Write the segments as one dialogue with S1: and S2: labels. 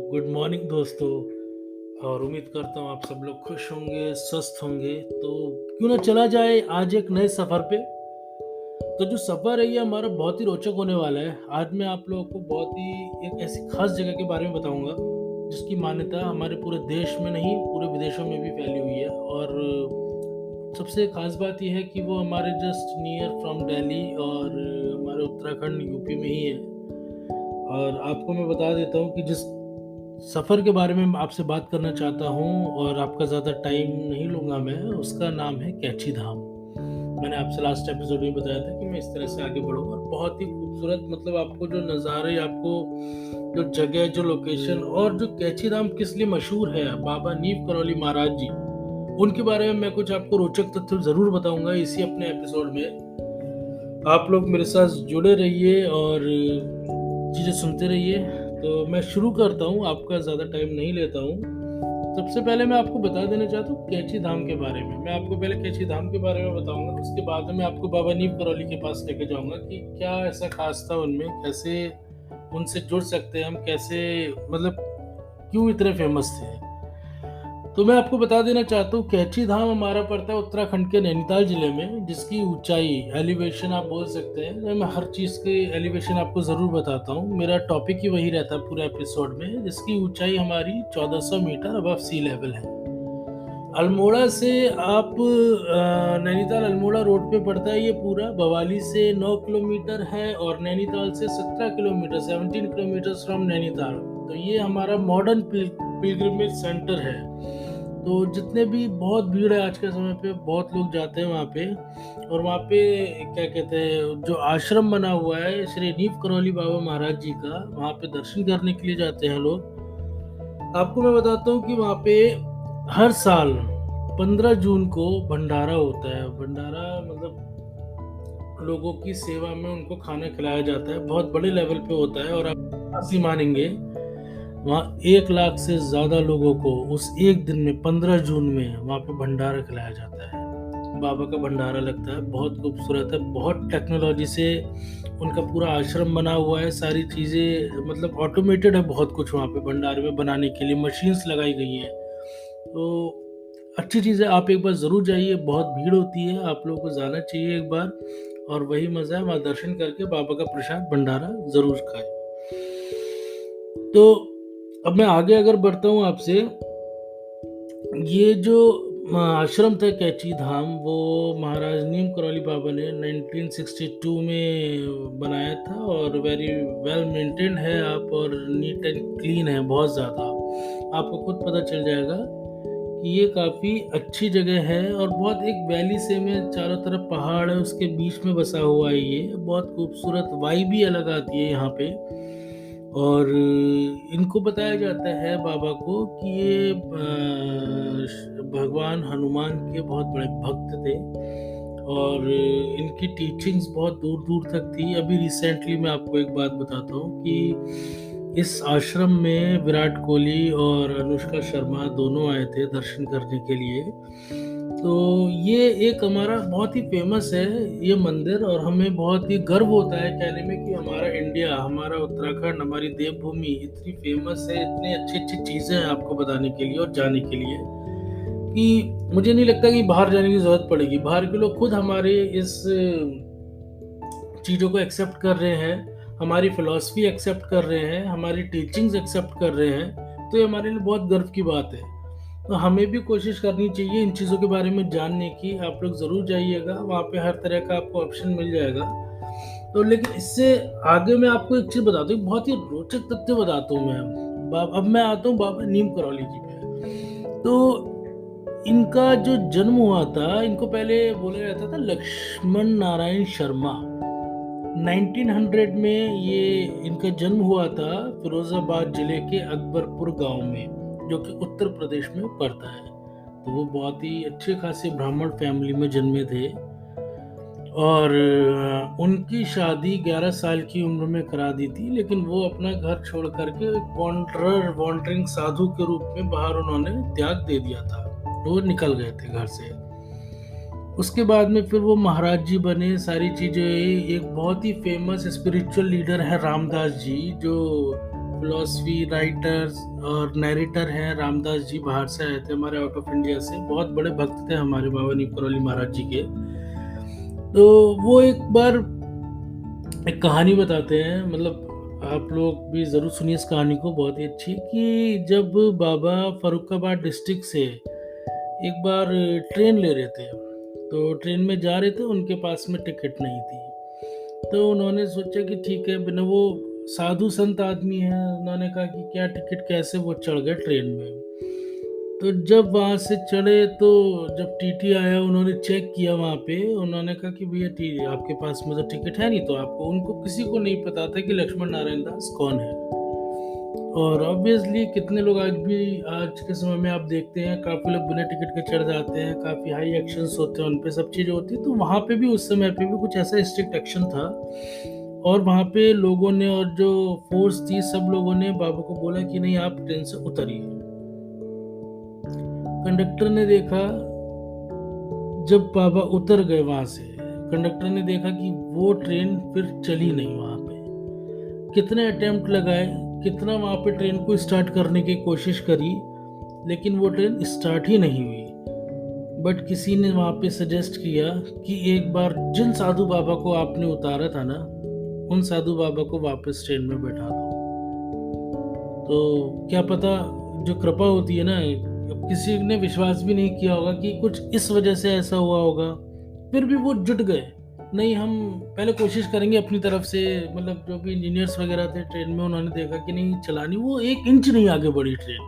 S1: Good morning दोस्तों। और उम्मीद करता हूँ आप सब लोग खुश होंगे, स्वस्थ होंगे। तो क्यों ना चला जाए आज एक नए सफ़र पे। तो जो सफ़र है ये हमारा बहुत ही रोचक होने वाला है। आज मैं आप लोगों को बहुत ही एक ऐसी खास जगह के बारे में बताऊंगा जिसकी मान्यता हमारे पूरे देश में नहीं पूरे विदेशों में भी फैली हुई है। और सबसे खास बात यह है कि वो हमारे जस्ट नियर फ्रॉम दिल्ली और हमारे उत्तराखंड यूपी में ही है। और आपको मैं बता देता हूँ कि जिस सफ़र के बारे में मैं आपसे बात करना चाहता हूँ और आपका ज़्यादा टाइम नहीं लूँगा मैं, उसका नाम है कैची धाम। मैंने आपसे लास्ट एपिसोड में बताया था कि मैं इस तरह से आगे बढ़ूँगा। बहुत ही खूबसूरत, मतलब आपको जो नज़ारे, आपको जो जगह, जो लोकेशन और जो कैची धाम किस लिए मशहूर है, बाबा नीम करौली महाराज जी, उनके बारे में मैं कुछ आपको रोचक तथ्य ज़रूर बताऊँगा इसी अपने एपिसोड में। आप लोग मेरे साथ जुड़े रहिए और चीज़ें सुनते रहिए। तो मैं शुरू करता हूँ, आपका ज़्यादा टाइम नहीं लेता हूँ। सबसे पहले मैं आपको बता देना चाहता हूँ कैची धाम के बारे में। मैं आपको पहले कैची धाम के बारे में बताऊंगा, उसके बाद में मैं आपको बाबा नीम करौली के पास लेके जाऊंगा कि क्या ऐसा खास था उनमें, कैसे उनसे जुड़ सकते हैं हम, कैसे मतलब क्यों इतने फेमस थे। तो मैं आपको बता देना चाहता हूँ कैची धाम हमारा पड़ता है उत्तराखंड के नैनीताल जिले में, जिसकी ऊंचाई एलिवेशन आप बोल सकते हैं। तो मैं हर चीज़ के एलिवेशन आपको ज़रूर बताता हूँ, मेरा टॉपिक ही वही रहता है पूरे एपिसोड में। जिसकी ऊंचाई हमारी 1400 मीटर अबव सी लेवल है। अल्मोड़ा से आप नैनीताल अल्मोड़ा रोड पे पड़ता है ये पूरा। भवाली से 9 किलोमीटर है और नैनीताल से 17 किलोमीटर, 17 किलोमीटर फ्रॉम नैनीताल। तो ये हमारा मॉडर्न पिलग्रिमेज सेंटर है। तो जितने भी बहुत भीड़ है आज के समय पे, बहुत लोग जाते हैं वहाँ पे। और वहाँ पे क्या कहते हैं, जो आश्रम बना हुआ है श्री नीम करौली बाबा महाराज जी का, वहाँ पे दर्शन करने के लिए जाते हैं लोग। आपको मैं बताता हूँ कि वहाँ पे हर साल 15 जून को भंडारा होता है। भंडारा मतलब लोगों की सेवा में उनको खाना खिलाया जाता है, बहुत बड़े लेवल पे होता है। और आप हंसी मानेंगे, वहाँ 1 लाख से ज़्यादा लोगों को उस एक दिन में 15 जून में वहाँ पे भंडारा खिलाया जाता है। बाबा का भंडारा लगता है, बहुत खूबसूरत है, बहुत टेक्नोलॉजी से उनका पूरा आश्रम बना हुआ है। सारी चीज़ें मतलब ऑटोमेटेड है, बहुत कुछ वहाँ पे भंडारे में बनाने के लिए मशीन्स लगाई गई हैं। तो अच्छी चीज़ है, आप एक बार ज़रूर जाइए। बहुत भीड़ होती है, आप लोगों को जाना चाहिए एक बार। और वही मज़ा है, वहाँ दर्शन करके बाबा का प्रसाद भंडारा ज़रूर खाएं। तो अब मैं आगे अगर बढ़ता हूँ आपसे, ये जो आश्रम था कैची धाम, वो महाराज नीम करौली बाबा ने 1962 में बनाया था और वेरी वेल मेंटेन्ड है आप, और नीट एंड क्लीन है बहुत ज़्यादा। आपको खुद पता चल जाएगा कि ये काफ़ी अच्छी जगह है। और बहुत एक वैली से में चारों तरफ पहाड़ है, उसके बीच में बसा हुआ है। ये बहुत खूबसूरत वाइब भी अलग आती है यहाँ पे। और इनको बताया जाता है बाबा को कि ये भगवान हनुमान के बहुत बड़े भक्त थे और इनकी टीचिंग्स बहुत दूर दूर तक थी। अभी रिसेंटली मैं आपको एक बात बताता हूँ कि इस आश्रम में विराट कोहली और अनुष्का शर्मा दोनों आए थे दर्शन करने के लिए। तो ये एक हमारा बहुत ही फेमस है ये मंदिर, और हमें बहुत ही गर्व होता है कहने में कि हमारा इंडिया, हमारा उत्तराखंड, हमारी देवभूमि इतनी फेमस है। इतनी अच्छी अच्छी चीज़ें हैं आपको बताने के लिए और जाने के लिए कि मुझे नहीं लगता कि बाहर जाने की ज़रूरत पड़ेगी। बाहर के लोग खुद हमारे इस चीज़ों को एक्सेप्ट कर रहे हैं, हमारी फ़िलॉसफ़ी एक्सेप्ट कर रहे हैं, हमारी टीचिंग्स एक्सेप्ट कर रहे हैं। तो ये हमारे लिए बहुत गर्व की बात है। तो हमें भी कोशिश करनी चाहिए इन चीज़ों के बारे में जानने की। आप लोग ज़रूर जाइएगा, वहाँ पे हर तरह का आपको ऑप्शन मिल जाएगा। तो लेकिन इससे आगे मैं आपको एक चीज़ बताता हूँ, बहुत ही रोचक तथ्य बताता हूँ मैं। अब मैं आता हूँ बाबा नीम करौली जी पे। तो इनका जो जन्म हुआ था, इनको पहले बोला जाता था लक्ष्मण नारायण शर्मा। 1900 में ये इनका जन्म हुआ था फिरोजाबाद जिले के अकबरपुर गांव में, जो कि उत्तर प्रदेश में पड़ता है। तो वो बहुत ही अच्छे खासे ब्राह्मण फैमिली में जन्मे थे। और उनकी शादी 11 साल की उम्र में करा दी थी, लेकिन वो अपना घर छोड़ करके वॉन्डरिंग साधु के रूप में बाहर उन्होंने त्याग दे दिया था। वो निकल गए थे घर से। उसके बाद में फिर वो महाराज जी बने, सारी चीज़ें। एक बहुत ही फेमस स्पिरिचुअल लीडर है रामदास जी, जो फिलॉसफी राइटर्स और नैरेटर हैं रामदास जी, बाहर से आए थे हमारे आउट ऑफ इंडिया से, बहुत बड़े भक्त थे हमारे बाबा नीम करौली महाराज जी के। तो वो एक बार एक कहानी बताते हैं, मतलब आप लोग भी ज़रूर सुनिए इस कहानी को, बहुत ही अच्छी, कि जब बाबा फरुखाबाद डिस्ट्रिक्ट से एक बार ट्रेन ले रहे थे, तो ट्रेन में जा रहे थे, उनके पास में टिकट नहीं थी। तो उन्होंने सोचा कि ठीक है, बिना वो साधु संत आदमी हैं, उन्होंने कहा कि क्या टिकट, कैसे, वो चढ़ गए ट्रेन में। तो जब वहाँ से चढ़े तो जब टीटी आया, उन्होंने चेक किया वहाँ पे, उन्होंने कहा कि भैया टी आपके पास में तो टिकट है नहीं, तो आपको, उनको किसी को नहीं पता था कि लक्ष्मण नारायण दास कौन है। और ऑब्वियसली कितने लोग आज के समय में आप देखते हैं, काफ़ी लोग बिना टिकट के चढ़ जाते हैं, काफ़ी हाई एक्शंस होते हैं, उन पे सब चीज़ें होती है। तो वहाँ पे भी उस समय पे भी कुछ ऐसा स्ट्रिक्ट एक्शन था, और वहाँ पे लोगों ने, और जो फोर्स थी, सब लोगों ने बाबा को बोला कि नहीं, आप ट्रेन से उतरिए। कंडक्टर ने देखा, जब बाबा उतर गए वहां से, कंडक्टर ने देखा कि वो ट्रेन फिर चली नहीं वहां पे। कितने अटेम्प्ट लगाए, कितना वहां पे ट्रेन को स्टार्ट करने की कोशिश करी, लेकिन वो ट्रेन स्टार्ट ही नहीं हुई। बट किसी ने वहां पे सजेस्ट किया कि एक बार जिन साधु बाबा को आपने उतारा था ना, उन साधु बाबा को वापस ट्रेन में बैठा दो। तो क्या पता, जो कृपा होती है ना, किसी ने विश्वास भी नहीं किया होगा कि कुछ इस वजह से ऐसा हुआ होगा, फिर भी वो जुट गए, नहीं हम पहले कोशिश करेंगे अपनी तरफ से। मतलब जो भी इंजीनियर्स वगैरह थे ट्रेन में, उन्होंने देखा कि नहीं चलानी, वो 1 इंच नहीं आगे बढ़ी ट्रेन।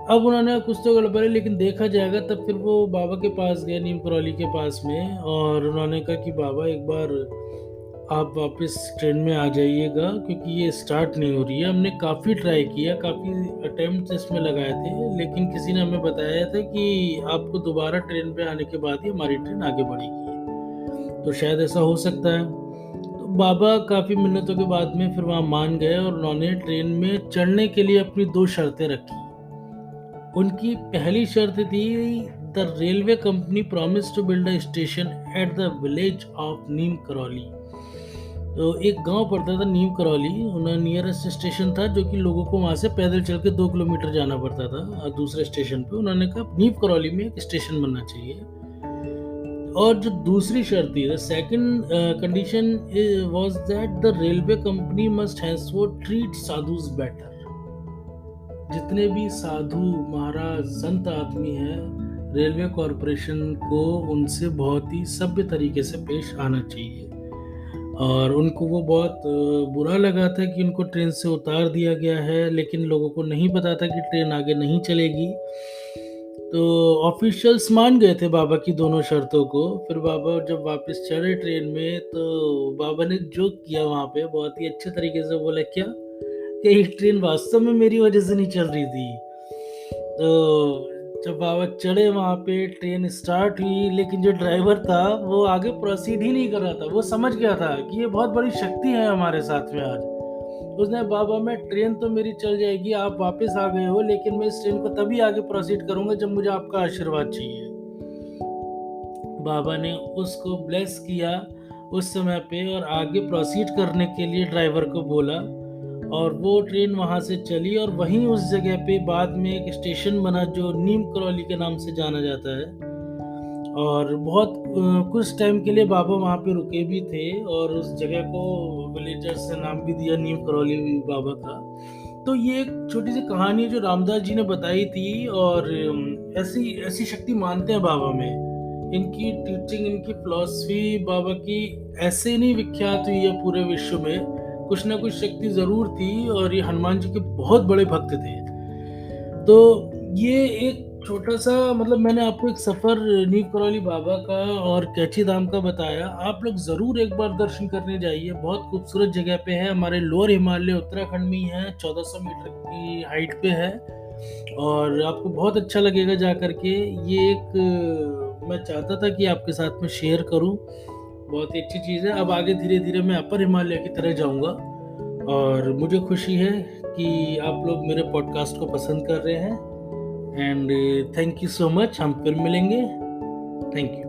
S1: अब उन्होंने कुछ तो गड़बड़ी, लेकिन देखा जाएगा। तब फिर वो बाबा के पास गए, नीम करौली के पास में, और उन्होंने कहा कि बाबा एक बार आप वापस ट्रेन में आ जाइएगा, क्योंकि ये स्टार्ट नहीं हो रही है। हमने काफ़ी ट्राई किया, काफ़ी अटेम्प्ट इसमें लगाए थे, लेकिन किसी ने हमें बताया था कि आपको दोबारा ट्रेन पे आने के बाद ही हमारी ट्रेन आगे बढ़ेगी, तो शायद ऐसा हो सकता है। तो बाबा काफ़ी मिन्नतों के बाद में फिर वहाँ मान गए, और उन्होंने ट्रेन में चढ़ने के लिए अपनी 2 शर्तें रखी। उनकी पहली शर्त थी, the railway company promise to build a station at the village of Neem Karoli. तो एक गांव पड़ता था नीम करौली, उन्हें नियरेस्ट स्टेशन था, जो कि लोगों को वहां से पैदल चल के 2 किलोमीटर जाना पड़ता था, और दूसरे स्टेशन पे उन्होंने कहा नीम करौली में एक स्टेशन बनना चाहिए। और जो दूसरी शर्त थी, the second condition was that the railway company must henceforth treat sadhus better. जितने भी साधु महाराज संत आदमी हैं, रेलवे कॉरपोरेशन को उनसे बहुत ही सभ्य तरीके से पेश आना चाहिए। और उनको वो बहुत बुरा लगा था कि उनको ट्रेन से उतार दिया गया है, लेकिन लोगों को नहीं पता था कि ट्रेन आगे नहीं चलेगी। तो ऑफिशियल्स मान गए थे बाबा की दोनों शर्तों को। फिर बाबा जब वापस चढ़े ट्रेन में, तो बाबा ने जोक किया वहाँ पे, बहुत ही अच्छे तरीके से बोला, क्या कि ये ट्रेन वास्तव में मेरी वजह से नहीं चल रही थी। तो जब बाबा चढ़े वहाँ पे, ट्रेन स्टार्ट हुई, लेकिन जो ड्राइवर था वो आगे प्रोसीड ही नहीं कर रहा था। वो समझ गया था कि ये बहुत बड़ी शक्ति है हमारे साथ में आज। उसने, बाबा मैं ट्रेन तो मेरी चल जाएगी, आप वापस आ गए हो, लेकिन मैं इस ट्रेन को तभी आगे प्रोसीड करूंगा जब मुझे आपका आशीर्वाद चाहिए। बाबा ने उसको ब्लेस किया उस समय पे, और आगे प्रोसीड करने के लिए ड्राइवर को बोला, और वो ट्रेन वहाँ से चली, और वहीं उस जगह पे बाद में एक स्टेशन बना जो नीम करौली के नाम से जाना जाता है। और बहुत कुछ टाइम के लिए बाबा वहाँ पे रुके भी थे, और उस जगह को विलेजर्स ने नाम भी दिया नीम करौली बाबा का। तो ये एक छोटी सी कहानी है जो रामदास जी ने बताई थी, और ऐसी ऐसी शक्ति मानते हैं बाबा में। इनकी टीचिंग, इनकी फिलॉसफी बाबा की ऐसे नहीं विख्यात हुई है पूरे विश्व में, कुछ ना कुछ शक्ति जरूर थी, और ये हनुमान जी के बहुत बड़े भक्त थे। तो ये एक छोटा सा, मतलब मैंने आपको एक सफर नीम करौली बाबा का और कैची धाम का बताया। आप लोग जरूर एक बार दर्शन करने जाइए, बहुत खूबसूरत जगह पे है, हमारे लोअर हिमालय उत्तराखंड में ही है, 1400 मीटर की हाइट पे है, और आपको बहुत अच्छा लगेगा जा करके। ये एक मैं चाहता था कि आपके साथ में शेयर करूं, बहुत ही अच्छी चीज़ है। अब आगे धीरे धीरे मैं अपर हिमालय की तरह जाऊंगा, और मुझे खुशी है कि आप लोग मेरे पॉडकास्ट को पसंद कर रहे हैं। And thank you so much, हम फिर मिलेंगे। Thank you.